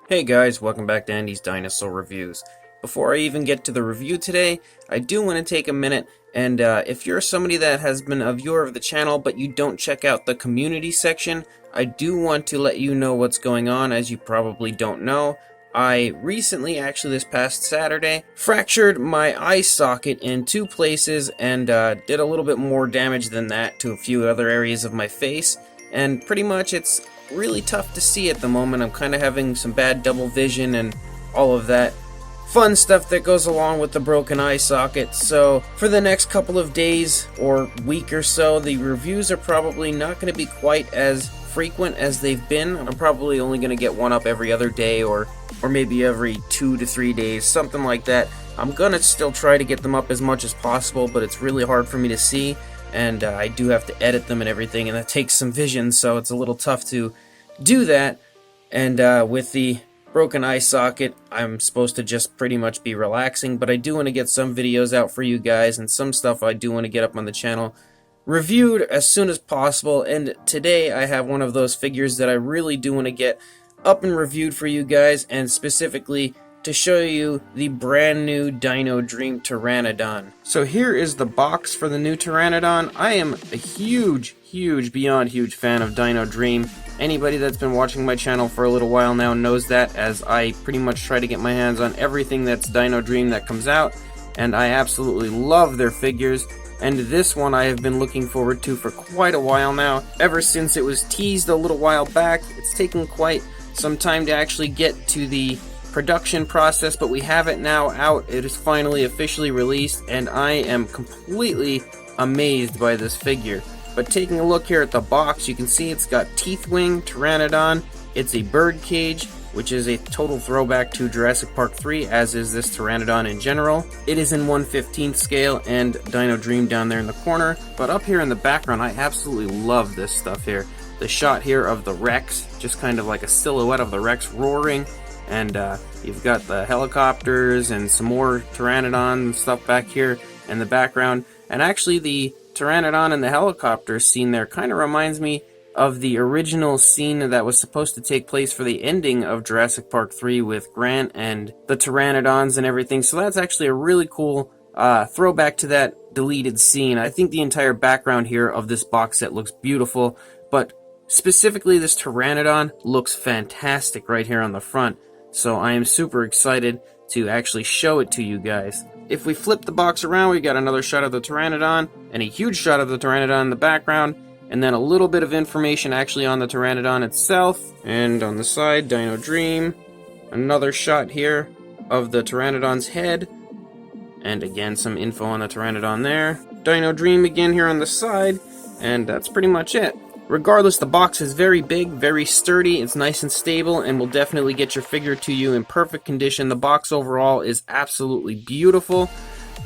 Hey guys, welcome back to Andy's Dinosaur Reviews. Before I even get to the review today, I do want to take a minute and if you're somebody that has been a viewer of the channel but you don't check out the community section, I do want to let you know what's going on. As you probably don't know, I recently, actually this past Saturday, fractured my eye socket in two places and did a little bit more damage than that to a few other areas of my face, and pretty much it's really tough to see at the moment. I'm kind of having some bad double vision and all of that fun stuff that goes along with the broken eye socket. So for the next couple of days or week or so, the reviews are probably not going to be quite as frequent as they've been. I'm probably only going to get one up every other day or maybe every 2 to 3 days, something like that. I'm going to still try to get them up as much as possible, but it's really hard for me to see, and I do have to edit them and everything, and that takes some vision, so it's a little tough to do that. And with the broken eye socket, I'm supposed to just pretty much be relaxing, but I do want to get some videos out for you guys, and some stuff I do want to get up on the channel reviewed as soon as possible. And today I have one of those figures that I really do want to get up and reviewed for you guys, and specifically to show you the brand new Dino Dream Pteranodon. So here is the box for the new Pteranodon. I am a huge, beyond huge fan of Dino Dream. Anybody that's been watching my channel for a little while now knows that, as I pretty much try to get my hands on everything that's Dino Dream that comes out, and I absolutely love their figures. And this one I have been looking forward to for quite a while now. Ever since it was teased a little while back, it's taken quite some time to actually get to the production process, but we have it now out. It is finally officially released, and I am completely amazed by this figure. But taking a look here at the box, you can see it's got teeth wing Pteranodon. It's a bird cage, which is a total throwback to Jurassic Park 3, as is this Pteranodon in general. It is in 1/15th scale, and Dino Dream down there in the corner. But up here in the background, I absolutely love this stuff here. The shot here of the Rex, just kind of like a silhouette of the Rex roaring. And you've got the helicopters and some more Pteranodon and stuff back here in the background. And actually the Pteranodon and the helicopter scene there kind of reminds me of the original scene that was supposed to take place for the ending of Jurassic Park 3 with Grant and the Pteranodons and everything. So that's actually a really cool throwback to that deleted scene. I think the entire background here of this box set looks beautiful, but specifically this Pteranodon looks fantastic right here on the front. So I am super excited to actually show it to you guys. If we flip the box around, we got another shot of the Pteranodon, and a huge shot of the Pteranodon in the background, and then a little bit of information actually on the Pteranodon itself. And on the side, Dino Dream. Another shot here of the Pteranodon's head, and again some info on the Pteranodon there. Dino Dream again here on the side, and that's pretty much it. Regardless, the box is very big, very sturdy, it's nice and stable, and will definitely get your figure to you in perfect condition. The box overall is absolutely beautiful,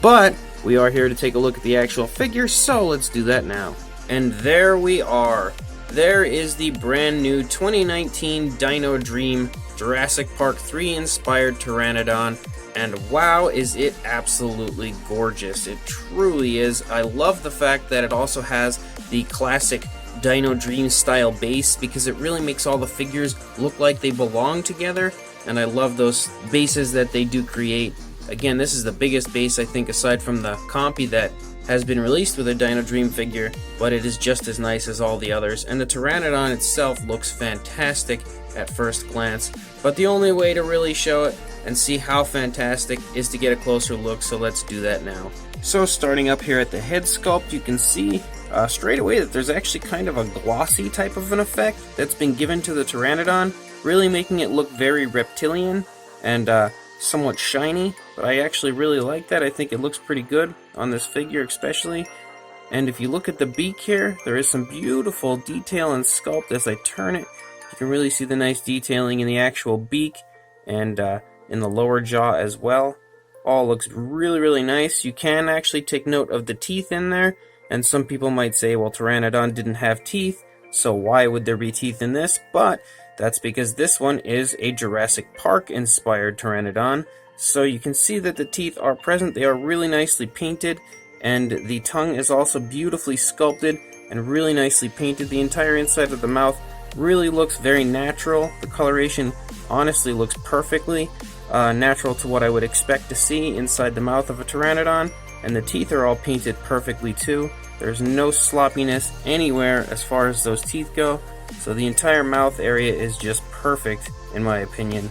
but we are here to take a look at the actual figure, so let's do that now. And there we are. There is the brand new 2019 Dino Dream Jurassic Park 3 inspired Pteranodon, and wow, is it absolutely gorgeous. It truly is. I love the fact that it also has the classic Dino Dream style base, because it really makes all the figures look like they belong together, and I love those bases that they do create. Again, this is the biggest base I think aside from the Compy that has been released with a Dino Dream figure, but it is just as nice as all the others. And the Pteranodon itself looks fantastic at first glance, but the only way to really show it and see how fantastic is to get a closer look, so let's do that now. So starting up here at the head sculpt, you can see straight away that there's actually kind of a glossy type of an effect that's been given to the Pteranodon, really making it look very reptilian and somewhat shiny, but I actually really like that. I think it looks pretty good on this figure especially. And if you look at the beak here, there is some beautiful detail and sculpt. As I turn it, you can really see the nice detailing in the actual beak and in the lower jaw as well. All looks really nice. You can actually take note of the teeth in there, and some people might say, well, Pteranodon didn't have teeth, so why would there be teeth in this? But that's because this one is a Jurassic Park inspired Pteranodon, so you can see that the teeth are present. They are really nicely painted, and the tongue is also beautifully sculpted and really nicely painted. The entire inside of the mouth really looks very natural. The coloration honestly looks perfectly natural to what I would expect to see inside the mouth of a Pteranodon, and the teeth are all painted perfectly too. There's no sloppiness anywhere as far as those teeth go, so the entire mouth area is just perfect in my opinion.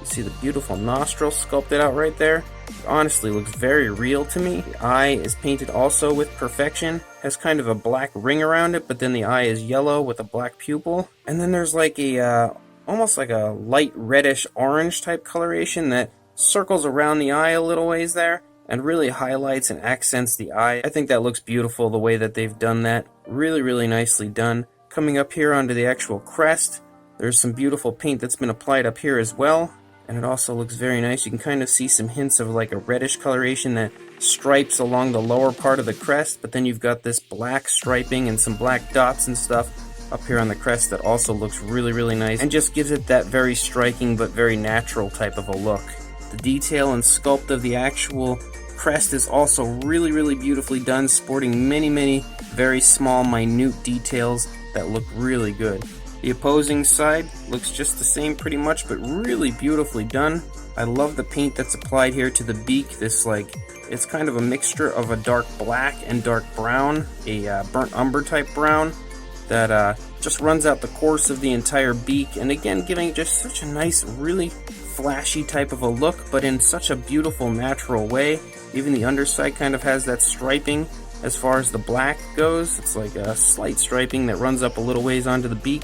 You see the beautiful nostril sculpted out right there. It honestly looks very real to me. The eye is painted also with perfection. Has kind of a black ring around it, but then the eye is yellow with a black pupil. And then there's like a almost like a light reddish orange type coloration that circles around the eye a little ways there and really highlights and accents the eye. I think that looks beautiful the way that they've done that. Really, really nicely done. Coming up here onto the actual crest, there's some beautiful paint that's been applied up here as well. And it also looks very nice. You can kind of see some hints of like a reddish coloration that stripes along the lower part of the crest, but then you've got this black striping and some black dots and stuff up here on the crest that also looks really, really nice and just gives it that very striking but very natural type of a look. The detail and sculpt of the actual crest is also really, really beautifully done, sporting many, many very small, minute details that look really good. The opposing side looks just the same pretty much, but really beautifully done. I love the paint that's applied here to the beak. This it's kind of a mixture of a dark black and dark brown, a burnt umber type brown that just runs out the course of the entire beak, and again giving just such a nice, really flashy type of a look, but in such a beautiful, natural way. Even the underside kind of has that striping. As far as the black goes, it's like a slight striping that runs up a little ways onto the beak.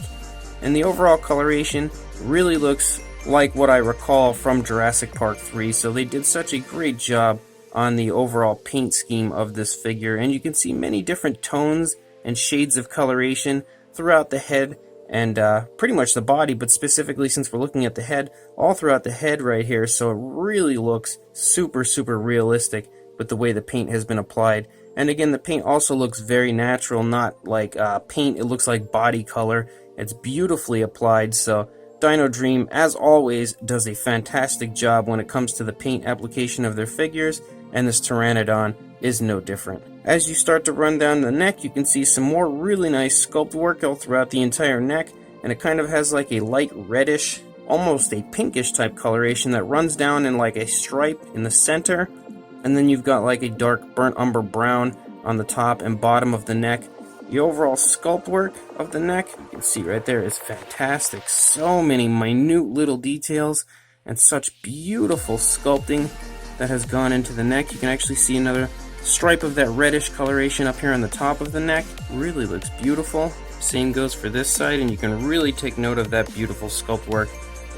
And the overall coloration really looks like what I recall from Jurassic Park 3, so they did such a great job on the overall paint scheme of this figure, and you can see many different tones and shades of coloration throughout the head and pretty much the body, but specifically since we're looking at the head, all throughout the head right here, so it really looks super, super realistic with the way the paint has been applied. And again, the paint also looks very natural, not like paint, it looks like body color. It's beautifully applied, so Dino Dream, as always, does a fantastic job when it comes to the paint application of their figures, and this Pteranodon is no different. As you start to run down the neck, you can see some more really nice sculpt work all throughout the entire neck, and it kind of has like a light reddish, almost a pinkish type coloration that runs down in like a stripe in the center, and then you've got like a dark burnt umber brown on the top and bottom of the neck. The overall sculpt work of the neck, you can see right there, is fantastic. So many minute little details and such beautiful sculpting that has gone into the neck. You can actually see another stripe of that reddish coloration up here on the top of the neck. Really looks beautiful. Same goes for this side, and you can really take note of that beautiful sculpt work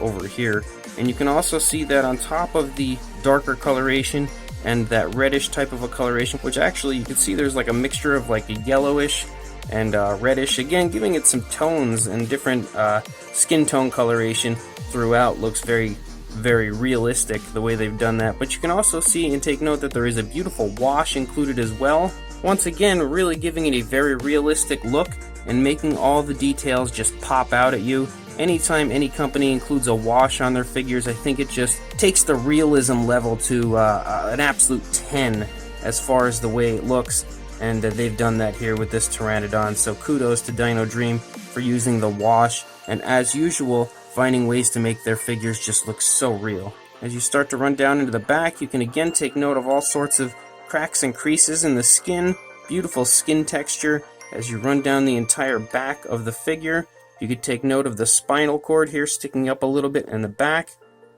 over here. And you can also see that on top of the darker coloration and that reddish type of a coloration, which actually you can see there's like a mixture of like a yellowish and reddish, again giving it some tones and different skin tone coloration throughout. Looks very, very realistic the way they've done that. But you can also see and take note that there is a beautiful wash included as well. Once again, really giving it a very realistic look and making all the details just pop out at you. Anytime any company includes a wash on their figures, I think it just takes the realism level to an absolute 10 as far as the way it looks. And they've done that here with this Pteranodon, so kudos to Dino Dream for using the wash, and as usual, finding ways to make their figures just look so real. As you start to run down into the back, you can again take note of all sorts of cracks and creases in the skin, beautiful skin texture. As you run down the entire back of the figure, you could take note of the spinal cord here sticking up a little bit in the back,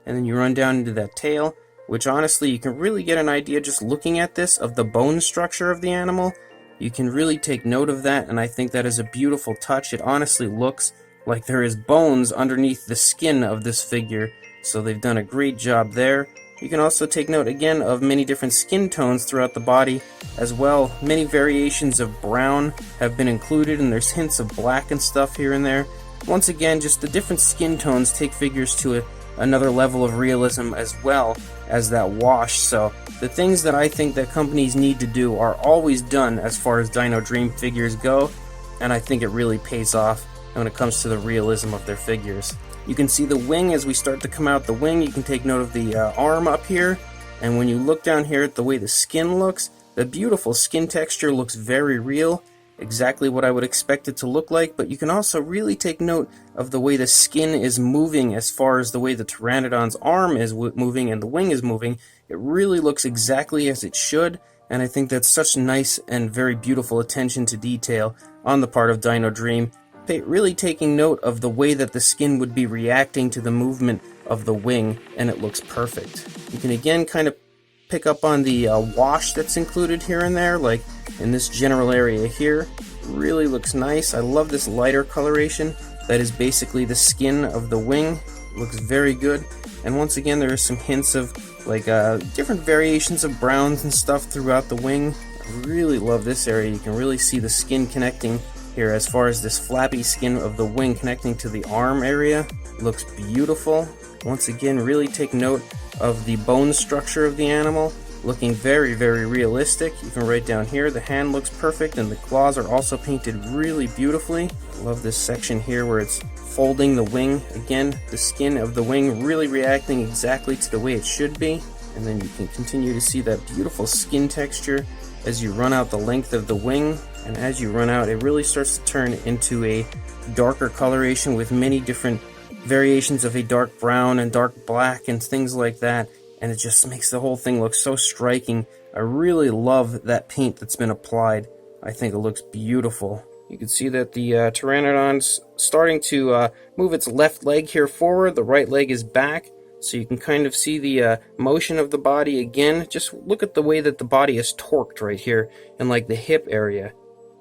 and then you run down into that tail, which honestly you can really get an idea just looking at this of the bone structure of the animal. You can really take note of that, and I think that is a beautiful touch. It honestly looks like there is bones underneath the skin of this figure, so they've done a great job there. You can also take note again of many different skin tones throughout the body as well. Many variations of brown have been included, and there's hints of black and stuff here and there. Once again, just the different skin tones take figures to another level of realism as well as that wash. So the things that I think that companies need to do are always done as far as Dino Dream figures go, and I think it really pays off when it comes to the realism of their figures. You can see the wing as we start to come out the wing. You can take note of the arm up here, and when you look down here at the way the skin looks, the beautiful skin texture looks very real, exactly what I would expect it to look like, but you can also really take note of the way the skin is moving as far as the way the Pteranodon's arm is moving and the wing is moving. It really looks exactly as it should, and I think that's such nice and very beautiful attention to detail on the part of Dino Dream. Really taking note of the way that the skin would be reacting to the movement of the wing, and it looks perfect. You can again kind of pick up on the wash that's included here and there, like in this general area here. Really looks nice. I love this lighter coloration that is basically the skin of the wing. Looks very good. And once again, there are some hints of like different variations of browns and stuff throughout the wing. I really love this area. You can really see the skin connecting here as far as this flappy skin of the wing connecting to the arm area. Looks beautiful. Once again, really take note of the bone structure of the animal, looking very, very realistic. Even right down here, the hand looks perfect, and the claws are also painted really beautifully. I love this section here where it's folding the wing. Again, the skin of the wing really reacting exactly to the way it should be. And then you can continue to see that beautiful skin texture as you run out the length of the wing. And as you run out, it really starts to turn into a darker coloration with many different variations of a dark brown and dark black and things like that, and it just makes the whole thing look so striking. I really love that paint that's been applied. I think it looks beautiful. You can see that the Pteranodon's starting to move its left leg here forward, the right leg is back, so you can kind of see the motion of the body again. Just look at the way that the body is torqued right here in like the hip area.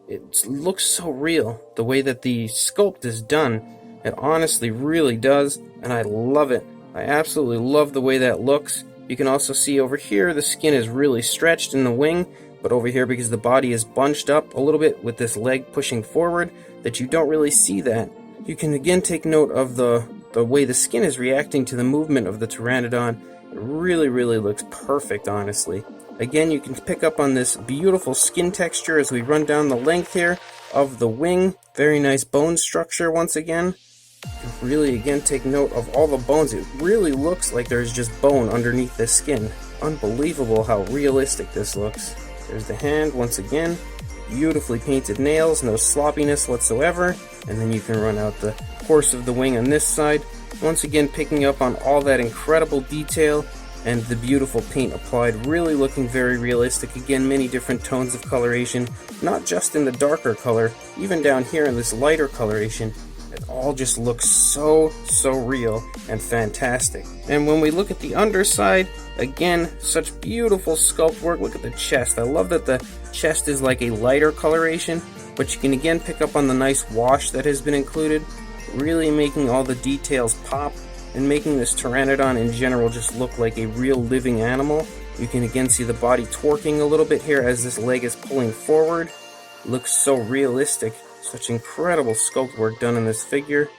It looks so real, the way that the sculpt is done. It honestly really does, and I love it. I absolutely love the way that looks. You can also see over here the skin is really stretched in the wing, but over here, because the body is bunched up a little bit with this leg pushing forward, that you don't really see that. You can again take note of the way the skin is reacting to the movement of the Pteranodon. It really, really looks perfect, honestly. Again, you can pick up on this beautiful skin texture as we run down the length here of the wing. Very nice bone structure once again. Really again take note of all the bones. It really looks like there's just bone underneath the skin. Unbelievable how realistic this looks. There's the hand once again. Beautifully painted nails, no sloppiness whatsoever. And then you can run out the course of the wing on this side. Once again picking up on all that incredible detail and the beautiful paint applied, really looking very realistic. Again, many different tones of coloration, not just in the darker color, even down here in this lighter coloration. It all just looks so real and fantastic. And when we look at the underside, again, such beautiful sculpt work. Look at the chest. I love that the chest is like a lighter coloration, but you can again pick up on the nice wash that has been included, really making all the details pop and making this Pteranodon in general just look like a real living animal. You can again see the body torquing a little bit here as this leg is pulling forward. It looks so realistic. Such incredible sculpt work done in this figure.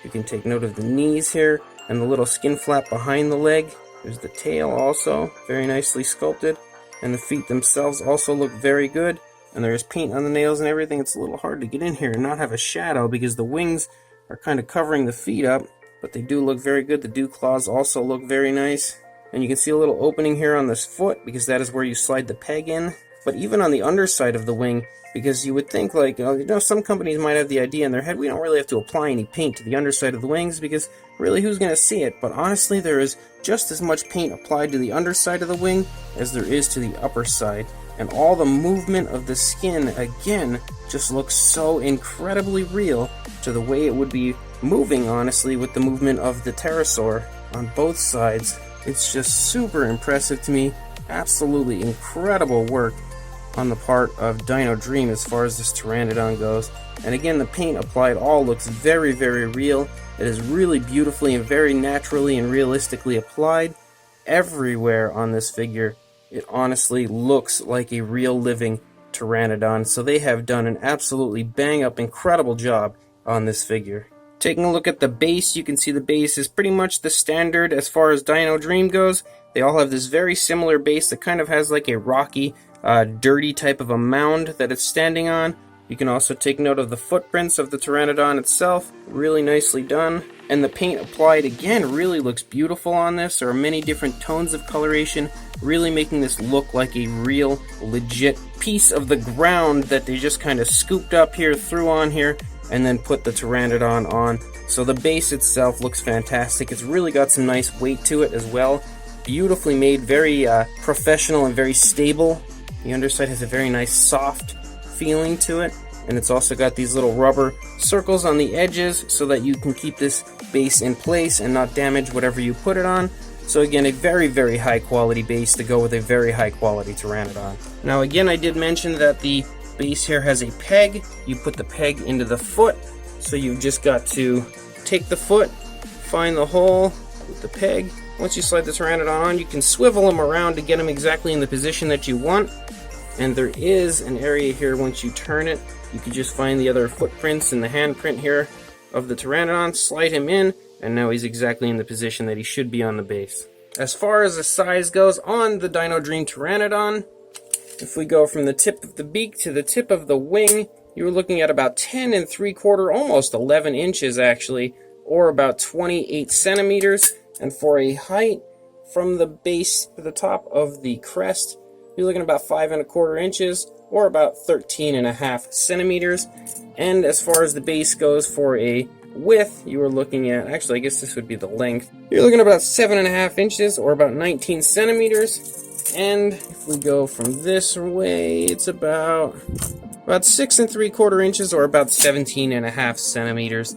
You can take note of the knees here and the little skin flap behind the leg. There's the tail also, very nicely sculpted. And the feet themselves also look very good. And there's paint on the nails and everything. It's a little hard to get in here and not have a shadow because the wings are kind of covering the feet up. But they do look very good. The dew claws also look very nice. And you can see a little opening here on this foot because that is where you slide the peg in. But even on the underside of the wing, because you would think like, some companies might have the idea in their head, we don't really have to apply any paint to the underside of the wings because really who's going to see it? But honestly, there is just as much paint applied to the underside of the wing as there is to the upper side. And all the movement of the skin, again, just looks so incredibly real to the way it would be moving, honestly, with the movement of the pterosaur on both sides. It's just super impressive to me. Absolutely incredible work on the part of Dino Dream as far as this Pteranodon goes. And again, the paint applied all looks very real. It is really beautifully and very naturally and realistically applied everywhere on this figure. It honestly looks like a real living Pteranodon, so they have done an absolutely bang-up incredible job on this figure. Taking a look at the base, you can see the base is pretty much the standard as far as Dino Dream goes. They all have this very similar base that kind of has like a rocky, dirty type of a mound that it's standing on. You can also take note of the footprints of the Pteranodon itself, really nicely done. And the paint applied, again, really looks beautiful on this. There are many different tones of coloration, really making this look like a real, legit piece of the ground that they just kind of scooped up here, threw on here, and then put the Pteranodon on. So the base itself looks fantastic. It's really got some nice weight to it as well. Beautifully made, very professional and very stable. The underside has a very nice soft feeling to it, and it's also got these little rubber circles on the edges so that you can keep this base in place and not damage whatever you put it on. So again, a very, very high quality base to go with a very high quality Pteranodon. Now again, I did mention that the base here has a peg. You put the peg into the foot, so you've just got to take the foot, find the hole with the peg. Once you slide the Pteranodon on, you can swivel him around to get him exactly in the position that you want. And there is an area here once you turn it. You can just find the other footprints and the handprint here of the Pteranodon, slide him in, and now he's exactly in the position that he should be on the base. As far as the size goes on the Dino Dream Pteranodon, if we go from the tip of the beak to the tip of the wing, you're looking at about 10 3/4, almost 11 inches actually, or about 28 centimeters. And for a height from the base to the top of the crest, you're looking at about 5 1/4 inches, or about 13.5 centimeters. And as far as the base goes, for a width, you are looking at, actually I guess this would be the length, you're looking at about 7.5 inches, or about 19 centimeters. And if we go from this way, it's about 6 3/4 inches, or about 17.5 centimeters.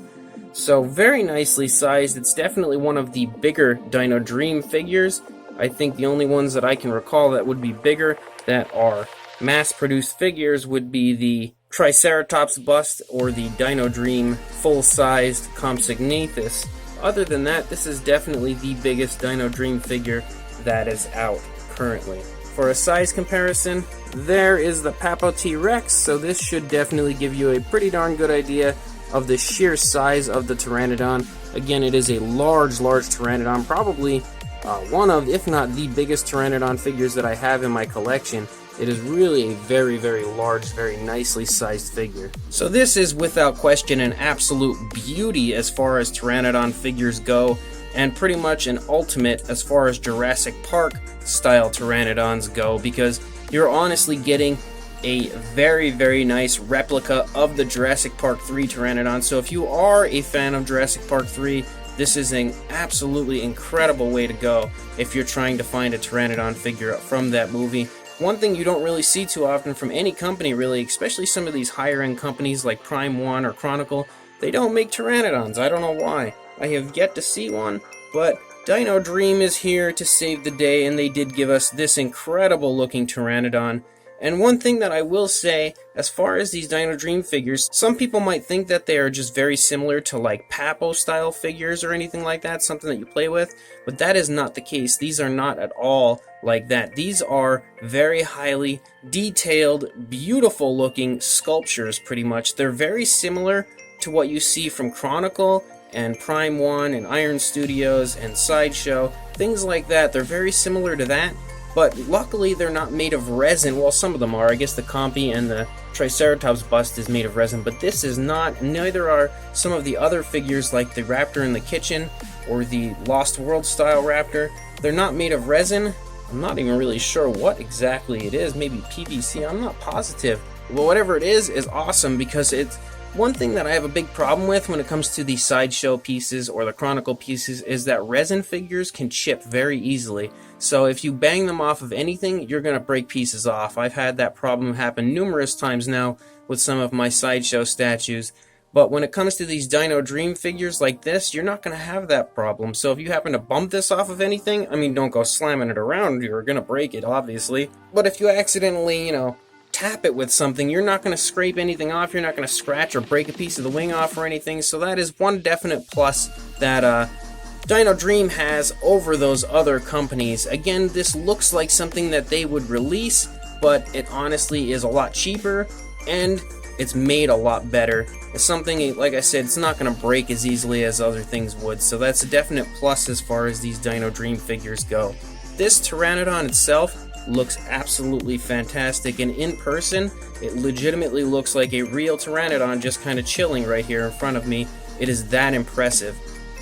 So very nicely sized. It's definitely one of the bigger Dino Dream figures. I think the only ones that I can recall that would be bigger that are mass-produced figures would be the Triceratops bust or the Dino Dream full-sized Compsognathus. Other than that, this is definitely the biggest Dino Dream figure that is out currently. For a size comparison, there is the Papo T-Rex, so this should definitely give you a pretty darn good idea of the sheer size of the Pteranodon. Again, it is a large Pteranodon, probably one of, if not the biggest Pteranodon figures that I have in my collection. It is really a very, very large, very nicely sized figure. So this is without question an absolute beauty as far as Pteranodon figures go, and pretty much an ultimate as far as Jurassic Park style Pteranodons go, because you're honestly getting a very, very nice replica of the Jurassic Park 3 Pteranodon. So if you are a fan of Jurassic Park 3, this is an absolutely incredible way to go if you're trying to find a Pteranodon figure from that movie. One thing you don't really see too often from any company really, especially some of these higher end companies like Prime 1 or Chronicle, they don't make Pteranodons. I don't know why. I have yet to see one, but Dino Dream is here to save the day, and they did give us this incredible looking Pteranodon. And one thing that I will say, as far as these Dino Dream figures, some people might think that they are just very similar to like Papo style figures or anything like that, something that you play with, but that is not the case. These are not at all like that. These are very highly detailed, beautiful looking sculptures pretty much. They're very similar to what you see from Chronicle and Prime 1 and Iron Studios and Sideshow, things like that. They're very similar to that. But luckily they're not made of resin. Well, some of them are. I guess the Compy and the Triceratops bust is made of resin, but this is not. Neither are some of the other figures like the Raptor in the Kitchen or the Lost World style Raptor. They're not made of resin. I'm not even really sure what exactly it is. Maybe PVC. I'm not positive. But whatever it is awesome, because it's one thing that I have a big problem with when it comes to the Sideshow pieces or the Chronicle pieces is that resin figures can chip very easily. So if you bang them off of anything, you're going to break pieces off. I've had that problem happen numerous times now with some of my Sideshow statues. But when it comes to these Dino Dream figures like this, you're not going to have that problem. So if you happen to bump this off of anything, I mean, don't go slamming it around. You're going to break it, obviously. But if you accidentally, tap it with something, you're not going to scrape anything off. You're not going to scratch or break a piece of the wing off or anything. So that is one definite plus that Dino Dream has over those other companies. Again, this looks like something that they would release, but it honestly is a lot cheaper and it's made a lot better. It's something, like I said, it's not going to break as easily as other things would. So that's a definite plus as far as these Dino Dream figures go. This Pteranodon itself looks absolutely fantastic, and in person it legitimately looks like a real Pteranodon just kind of chilling right here in front of me. It is that impressive.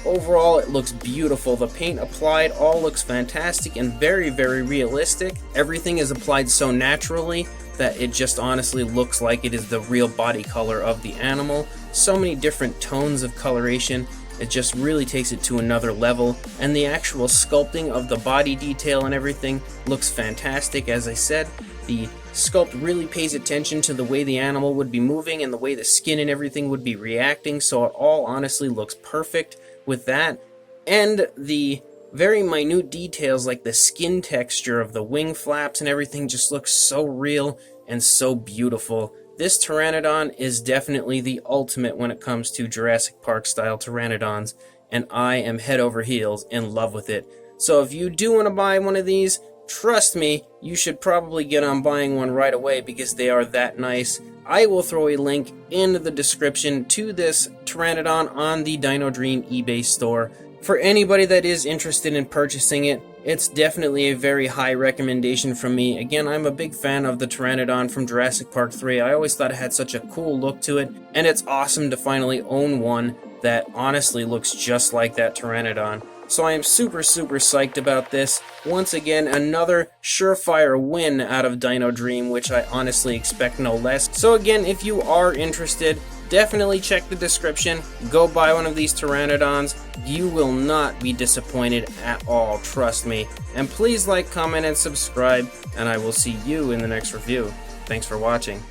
Overall, it looks beautiful. The paint applied all looks fantastic and very, very realistic. Everything is applied so naturally that it just honestly looks like it is the real body color of the animal. So many different tones of coloration. It just really takes it to another level, and the actual sculpting of the body detail and everything looks fantastic. As I said, the sculpt really pays attention to the way the animal would be moving and the way the skin and everything would be reacting, so it all honestly looks perfect with that. And the very minute details like the skin texture of the wing flaps and everything just looks so real and so beautiful. This Pteranodon is definitely the ultimate when it comes to Jurassic Park style Pteranodons, and I am head over heels in love with it. So if you do want to buy one of these, trust me, you should probably get on buying one right away because they are that nice. I will throw a link in the description to this Pteranodon on the Dino Dream eBay store. For anybody that is interested in purchasing it, it's definitely a very high recommendation from me. Again, I'm a big fan of the Pteranodon from Jurassic Park 3. I always thought it had such a cool look to it, and it's awesome to finally own one that honestly looks just like that Pteranodon. So I am super, super psyched about this. Once again, another surefire win out of Dino Dream, which I honestly expect no less. So again, if you are interested, definitely check the description. Go buy one of these Pteranodons. You will not be disappointed at all, trust me. And please like, comment, and subscribe, and I will see you in the next review. Thanks for watching.